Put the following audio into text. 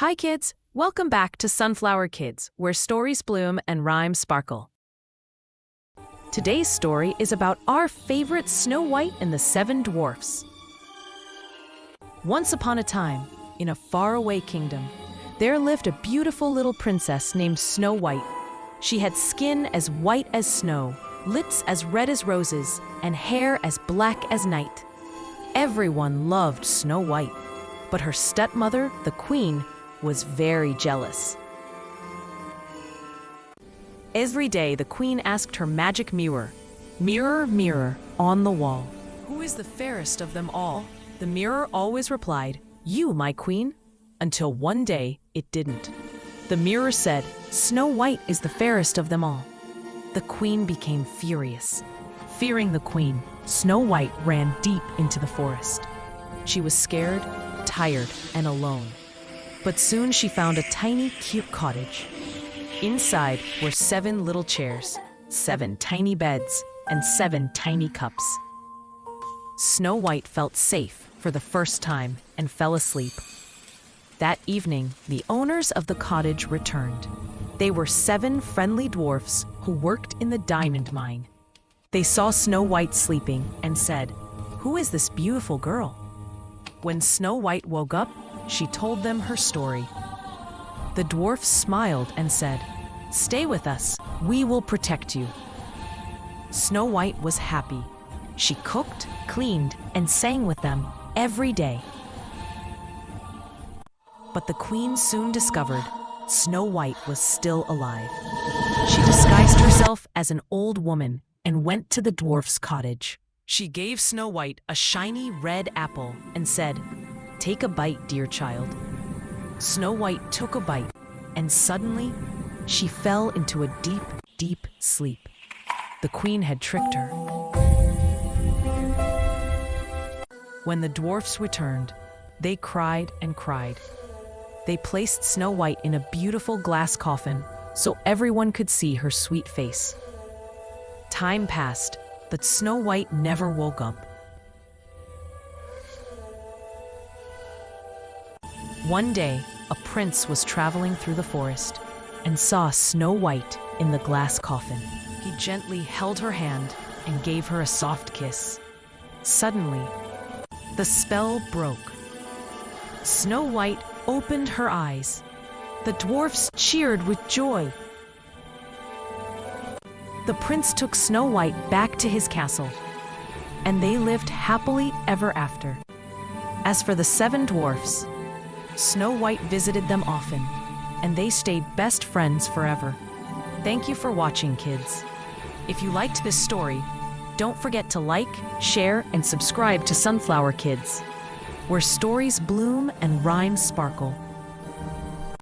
Hi kids, welcome back to Sunflower Kids, where stories bloom and rhymes sparkle. Today's story is about our favorite Snow White and the Seven Dwarfs. Once upon a time, in a faraway kingdom, there lived a beautiful little princess named Snow White. She had skin as white as snow, lips as red as roses, and hair as black as night. Everyone loved Snow White, but her stepmother, the queen, was very jealous. Every day, the queen asked her magic mirror, "Mirror, mirror, on the wall, who is the fairest of them all?" The mirror always replied, "You, my queen," until one day it didn't. The mirror said, "Snow White is the fairest of them all." The queen became furious. Fearing the queen, Snow White ran deep into the forest. She was scared, tired, and alone. But soon she found a tiny, cute cottage. Inside were 7 little chairs, 7 tiny beds, and 7 tiny cups. Snow White felt safe for the first time and fell asleep. That evening, the owners of the cottage returned. They were 7 friendly dwarfs who worked in the diamond mine. They saw Snow White sleeping and said, "Who is this beautiful girl?" When Snow White woke up, she told them her story. The dwarfs smiled and said, "Stay with us, we will protect you." Snow White was happy. She cooked, cleaned, and sang with them every day. But the queen soon discovered Snow White was still alive. She disguised herself as an old woman and went to the dwarf's cottage. She gave Snow White a shiny red apple and said, "Take a bite, dear child." Snow White took a bite, and suddenly she fell into a deep, deep sleep. The queen had tricked her. When the dwarfs returned, they cried and cried. They placed Snow White in a beautiful glass coffin so everyone could see her sweet face. Time passed, but Snow White never woke up. One day, a prince was traveling through the forest and saw Snow White in the glass coffin. He gently held her hand and gave her a soft kiss. Suddenly, the spell broke. Snow White opened her eyes. The dwarfs cheered with joy. The prince took Snow White back to his castle, and they lived happily ever after. As for the 7 dwarfs, Snow White visited them often, and they stayed best friends forever. Thank you for watching, kids. If you liked this story, don't forget to like, share, and subscribe to Sunflower Kids, where stories bloom and rhymes sparkle.